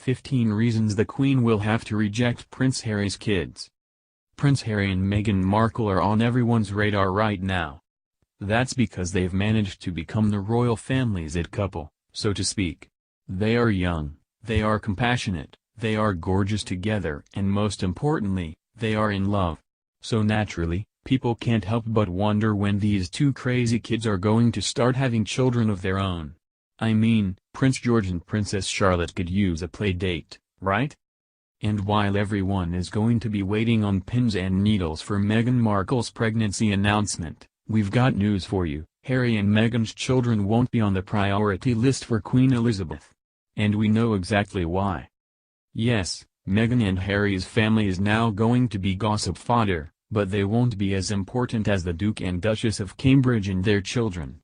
15 reasons the Queen will have to reject Prince Harry's kids. Prince Harry and Meghan Markle are on everyone's radar right now. That's because they've managed to become the royal family's it couple, so to speak. They are young, they are compassionate, they are gorgeous together, and most importantly, they are in love. So naturally, people can't help but wonder when these two crazy kids are going to start having children of their own. I mean, Prince George and Princess Charlotte could use a play date, right? And while everyone is going to be waiting on pins and needles for Meghan Markle's pregnancy announcement, we've got news for you. Harry and Meghan's children won't be on the priority list for Queen Elizabeth. And we know exactly why. Yes, Meghan and Harry's family is now going to be gossip fodder, but they won't be as important as the Duke and Duchess of Cambridge and their children.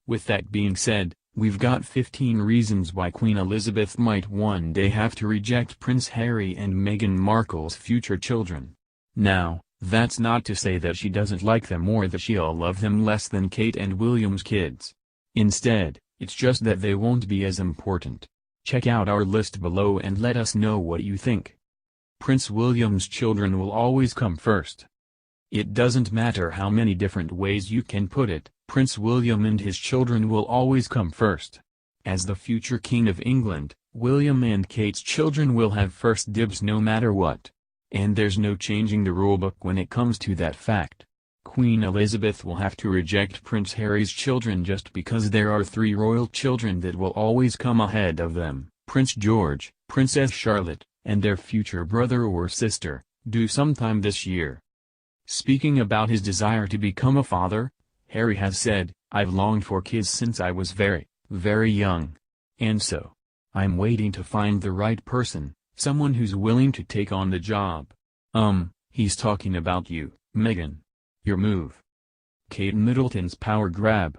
With that being said, we've got 15 reasons why Queen Elizabeth might one day have to reject Prince Harry and Meghan Markle's future children. Now, that's not to say that she doesn't like them or that she'll love them less than Kate and William's kids. Instead, it's just that they won't be as important. Check out our list below and let us know what you think. Prince William's children will always come first. It doesn't matter how many different ways you can put it, Prince William and his children will always come first. As the future King of England, William and Kate's children will have first dibs no matter what. And there's no changing the rulebook when it comes to that fact. Queen Elizabeth will have to reject Prince Harry's children just because there are 3 royal children that will always come ahead of them, Prince George, Princess Charlotte, and their future brother or sister, due sometime this year. Speaking about his desire to become a father, Harry has said, "I've longed for kids since I was very, very young. And so, I'm waiting to find the right person, someone who's willing to take on the job." He's talking about you, Meghan. Your move. Kate Middleton's power grab.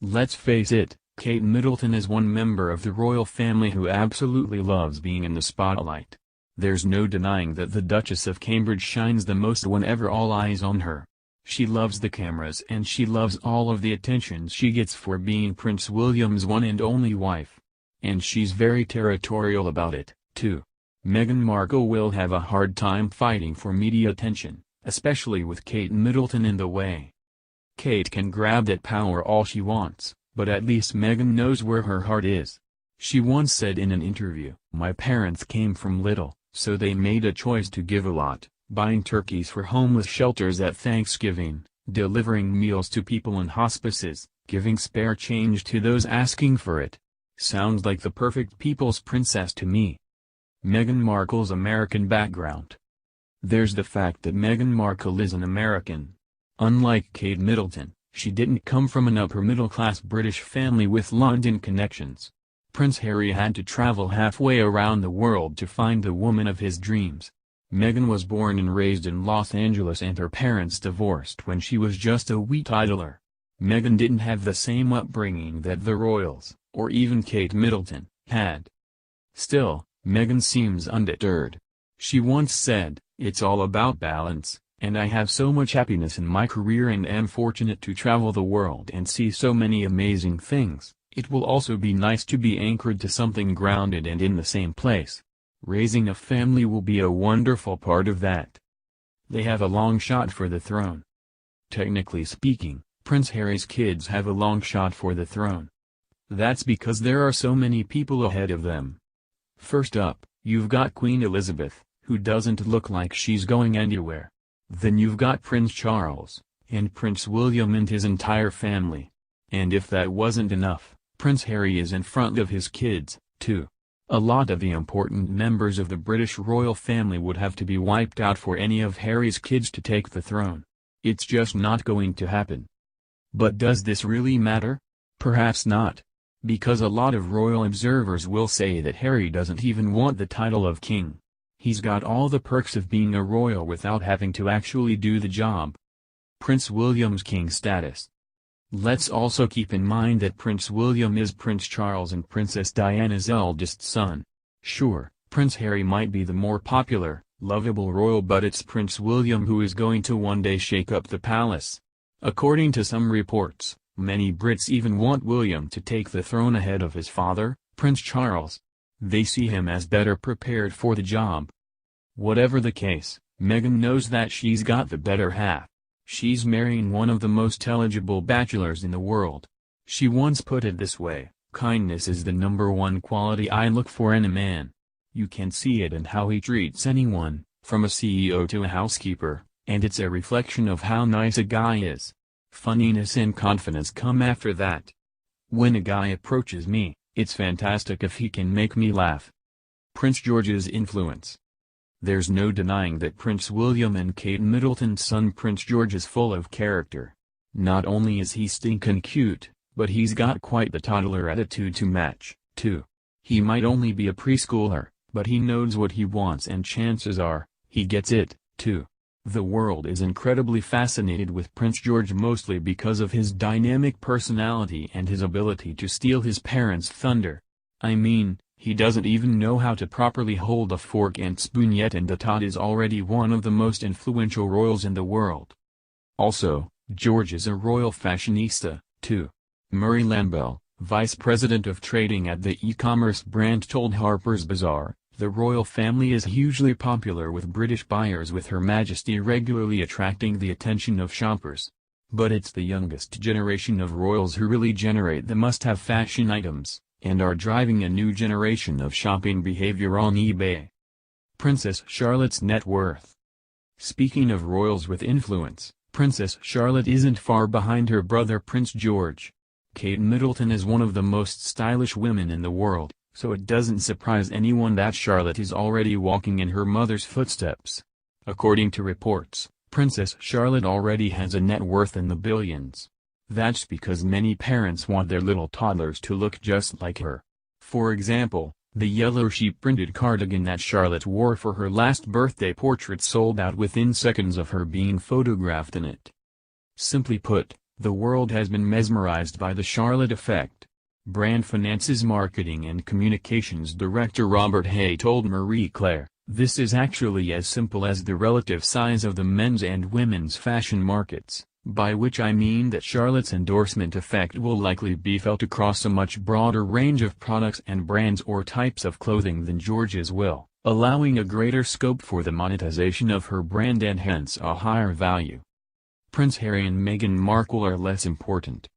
Let's face it, Kate Middleton is one member of the royal family who absolutely loves being in the spotlight. There's no denying that the Duchess of Cambridge shines the most whenever all eyes on her. She loves the cameras and she loves all of the attention she gets for being Prince William's one and only wife. And she's very territorial about it, too. Meghan Markle will have a hard time fighting for media attention, especially with Kate Middleton in the way. Kate can grab that power all she wants, but at least Meghan knows where her heart is. She once said in an interview, "My parents came from little, so they made a choice to give a lot, buying turkeys for homeless shelters at Thanksgiving, delivering meals to people in hospices, giving spare change to those asking for it. Sounds like the perfect people's princess to me." Meghan Markle's American background. There's the fact that Meghan Markle is an American. Unlike Kate Middleton, she didn't come from an upper-middle-class British family with London connections. Prince Harry had to travel halfway around the world to find the woman of his dreams. Meghan was born and raised in Los Angeles and her parents divorced when she was just a wee toddler. Meghan didn't have the same upbringing that the royals, or even Kate Middleton, had. Still, Meghan seems undeterred. She once said, "It's all about balance, and I have so much happiness in my career and am fortunate to travel the world and see so many amazing things. It will also be nice to be anchored to something grounded and in the same place. Raising a family will be a wonderful part of that." They have a long shot for the throne. Technically speaking, Prince Harry's kids have a long shot for the throne. That's because there are so many people ahead of them. First up, you've got Queen Elizabeth, who doesn't look like she's going anywhere. Then you've got Prince Charles, and Prince William and his entire family. And if that wasn't enough, Prince Harry is in front of his kids, too. A lot of the important members of the British royal family would have to be wiped out for any of Harry's kids to take the throne. It's just not going to happen. But does this really matter? Perhaps not. Because a lot of royal observers will say that Harry doesn't even want the title of king. He's got all the perks of being a royal without having to actually do the job. Prince William's king status. Let's also keep in mind that Prince William is Prince Charles and Princess Diana's eldest son. Sure, Prince Harry might be the more popular, lovable royal, but it's Prince William who is going to one day shake up the palace. According to some reports, many Brits even want William to take the throne ahead of his father, Prince Charles. They see him as better prepared for the job. Whatever the case, Meghan knows that she's got the better half. She's marrying one of the most eligible bachelors in the world. She once put it this way: kindness is the #1 quality I look for in a man. You can see it in how he treats anyone, from a CEO to a housekeeper, and it's a reflection of how nice a guy is. Funniness and confidence come after that. When a guy approaches me, it's fantastic if he can make me laugh. Prince George's influence. There's no denying that Prince William and Kate Middleton's son Prince George is full of character. Not only is he stinkin' cute, but he's got quite the toddler attitude to match, too. He might only be a preschooler, but he knows what he wants and chances are, he gets it, too. The world is incredibly fascinated with Prince George mostly because of his dynamic personality and his ability to steal his parents' thunder. I mean, he doesn't even know how to properly hold a fork and spoon yet, and the Todd is already one of the most influential royals in the world. Also, George is a royal fashionista, too. Murray Lambell, vice president of trading at the e-commerce brand, told Harper's Bazaar, "The royal family is hugely popular with British buyers, with Her Majesty regularly attracting the attention of shoppers. But it's the youngest generation of royals who really generate the must-have fashion items, and are driving a new generation of shopping behavior on eBay." Princess Charlotte's net worth. Speaking of royals with influence, Princess Charlotte isn't far behind her brother Prince George. Kate Middleton is one of the most stylish women in the world, so it doesn't surprise anyone that Charlotte is already walking in her mother's footsteps. According to reports, Princess Charlotte already has a net worth in the billions. That's because many parents want their little toddlers to look just like her. For example, the yellow sheep-printed cardigan that Charlotte wore for her last birthday portrait sold out within seconds of her being photographed in it. Simply put, the world has been mesmerized by the Charlotte effect. Brand Finance's marketing and communications director Robert Hay told Marie Claire, "This is actually as simple as the relative size of the men's and women's fashion markets, by which I mean that Charlotte's endorsement effect will likely be felt across a much broader range of products and brands or types of clothing than George's will, allowing a greater scope for the monetization of her brand and hence a higher value." Prince Harry and Meghan Markle are less important.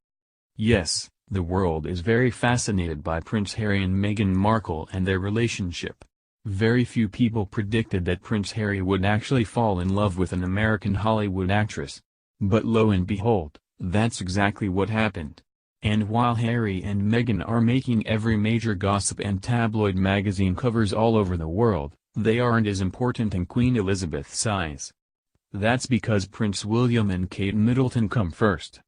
Yes, the world is very fascinated by Prince Harry and Meghan Markle and their relationship. Very few people predicted that Prince Harry would actually fall in love with an American Hollywood actress. But lo and behold, that's exactly what happened. And while Harry and Meghan are making every major gossip and tabloid magazine covers all over the world, they aren't as important in Queen Elizabeth's eyes. That's because Prince William and Kate Middleton come first.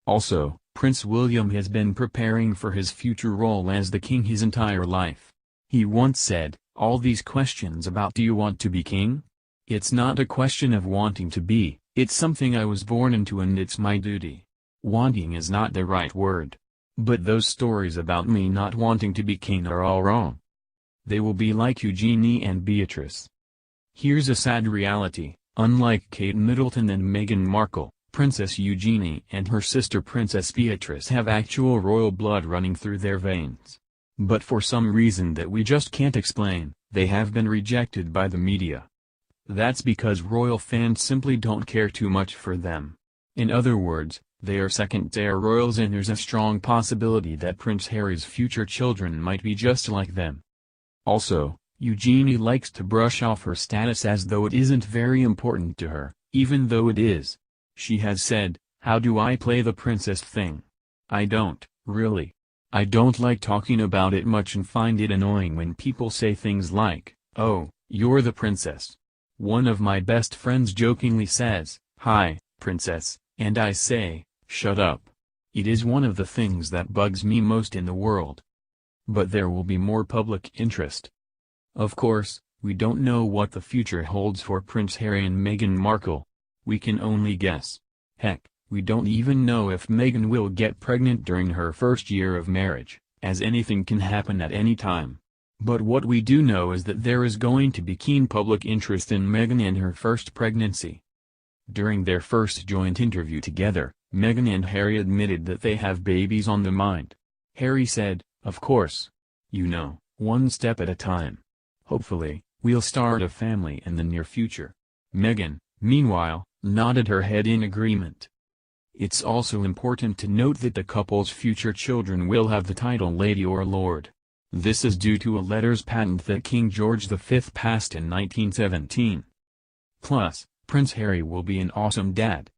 Also, Prince William has been preparing for his future role as the king his entire life. He once said, "All these questions about do you want to be king? It's not a question of wanting to be, it's something I was born into and it's my duty. Wanting is not the right word. But those stories about me not wanting to be king are all wrong. They will be like Eugenie and Beatrice." Here's a sad reality. Unlike Kate Middleton and Meghan Markle, Princess Eugenie and her sister Princess Beatrice have actual royal blood running through their veins. But for some reason that we just can't explain, they have been rejected by the media. That's because royal fans simply don't care too much for them. In other words, they are second-tier royals, and there's a strong possibility that Prince Harry's future children might be just like them. Also, Eugenie likes to brush off her status as though it isn't very important to her, even though it is. She has said, "How do I play the princess thing? I don't, really. I don't like talking about it much and find it annoying when people say things like, 'Oh, you're the princess.' One of my best friends jokingly says, 'Hi, princess,' and I say, 'Shut up.' It is one of the things that bugs me most in the world. But there will be more public interest. Of course, we don't know what the future holds for Prince Harry and Meghan Markle. We can only guess. Heck, we don't even know if Meghan will get pregnant during her first year of marriage, as anything can happen at any time. But what we do know is that there is going to be keen public interest in Meghan and her first pregnancy. During their first joint interview together, Meghan and Harry admitted that they have babies on the mind. Harry said, "Of course. You know, one step at a time. Hopefully, we'll start a family in the near future. Meghan, meanwhile, nodded her head in agreement. It's also important to note that the couple's future children will have the title Lady or Lord. This is due to a letters patent that King George V passed in 1917. Plus, Prince Harry will be an awesome dad.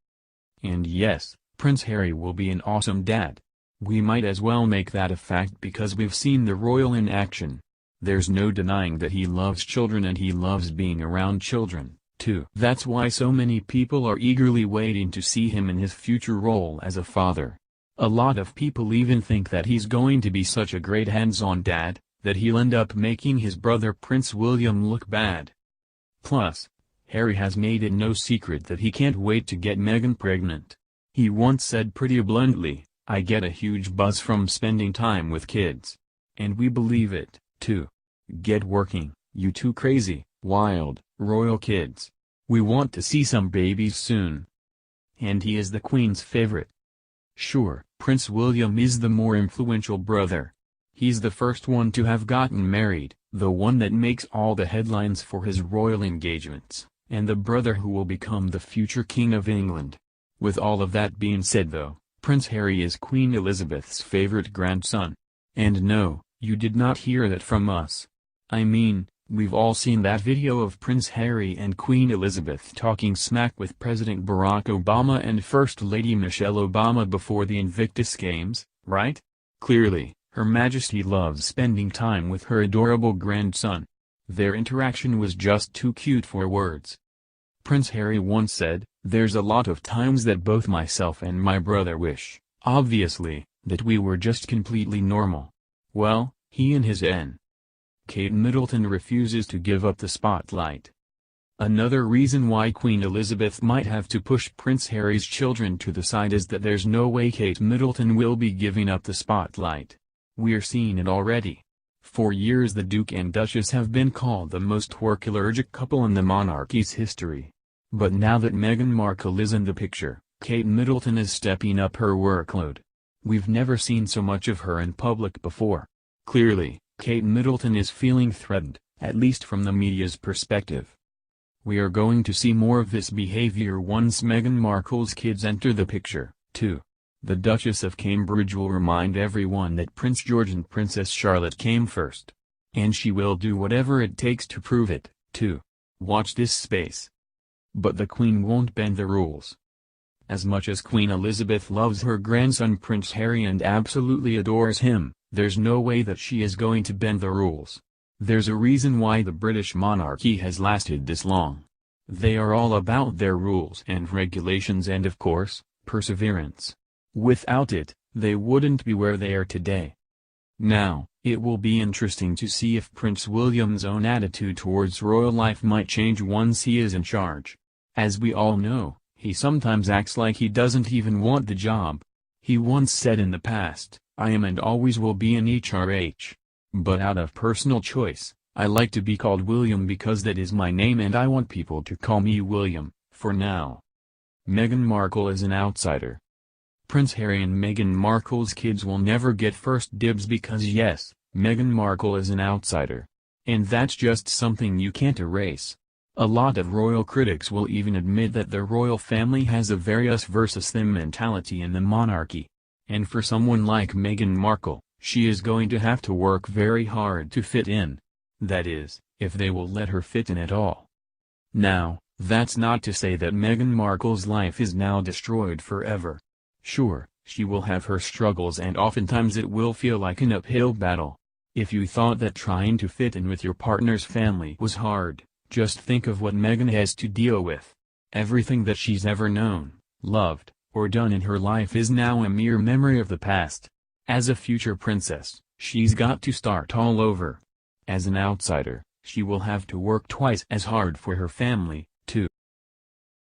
And yes, Prince Harry will be an awesome dad. We might as well make that a fact because we've seen the royal in action. There's no denying that he loves children and he loves being around children, too. That's why so many people are eagerly waiting to see him in his future role as a father. A lot of people even think that he's going to be such a great hands-on dad, that he'll end up making his brother Prince William look bad. Plus, Harry has made it no secret that he can't wait to get Meghan pregnant. He once said pretty bluntly, "I get a huge buzz from spending time with kids." And we believe it, too. Get working, you two crazy, wild, royal kids. We want to see some babies soon. And he is the Queen's favorite. Sure, Prince William is the more influential brother. He's the first one to have gotten married, the one that makes all the headlines for his royal engagements, and the brother who will become the future King of England. With all of that being said though, Prince Harry is Queen Elizabeth's favorite grandson. And no, you did not hear that from us. I mean, we've all seen that video of Prince Harry and Queen Elizabeth talking smack with President Barack Obama and First Lady Michelle Obama before the Invictus Games, right? Clearly, Her Majesty loves spending time with her adorable grandson. Their interaction was just too cute for words. Prince Harry once said, "There's a lot of times that both myself and my brother wish, obviously, that we were just completely normal." Well, he and his N. Kate Middleton refuses to give up the spotlight. Another reason why Queen Elizabeth might have to push Prince Harry's children to the side is that there's no way Kate Middleton will be giving up the spotlight. We're seeing it already. For years the Duke and Duchess have been called the most work-allergic couple in the monarchy's history. But now that Meghan Markle is in the picture, Kate Middleton is stepping up her workload. We've never seen so much of her in public before. Clearly, Kate Middleton is feeling threatened, at least from the media's perspective. We are going to see more of this behavior once Meghan Markle's kids enter the picture, too. The Duchess of Cambridge will remind everyone that Prince George and Princess Charlotte came first. And she will do whatever it takes to prove it, too. Watch this space. But the Queen won't bend the rules. As much as Queen Elizabeth loves her grandson Prince Harry and absolutely adores him, there's no way that she is going to bend the rules. There's a reason why the British monarchy has lasted this long. They are all about their rules and regulations and of course, perseverance. Without it, they wouldn't be where they are today. Now, it will be interesting to see if Prince William's own attitude towards royal life might change once he is in charge. As we all know, he sometimes acts like he doesn't even want the job. He once said in the past, "I am and always will be an HRH. But out of personal choice, I like to be called William because that is my name and I want people to call me William, for now." Meghan Markle is an outsider. Prince Harry and Meghan Markle's kids will never get first dibs because yes, Meghan Markle is an outsider. And that's just something you can't erase. A lot of royal critics will even admit that the royal family has a very us versus them mentality in the monarchy. And for someone like Meghan Markle, she is going to have to work very hard to fit in. That is, if they will let her fit in at all. Now, that's not to say that Meghan Markle's life is now destroyed forever. Sure, she will have her struggles and oftentimes it will feel like an uphill battle. If you thought that trying to fit in with your partner's family was hard, just think of what Meghan has to deal with. Everything that she's ever known, loved, or done in her life is now a mere memory of the past. As a future princess, she's got to start all over. As an outsider, she will have to work twice as hard for her family, too.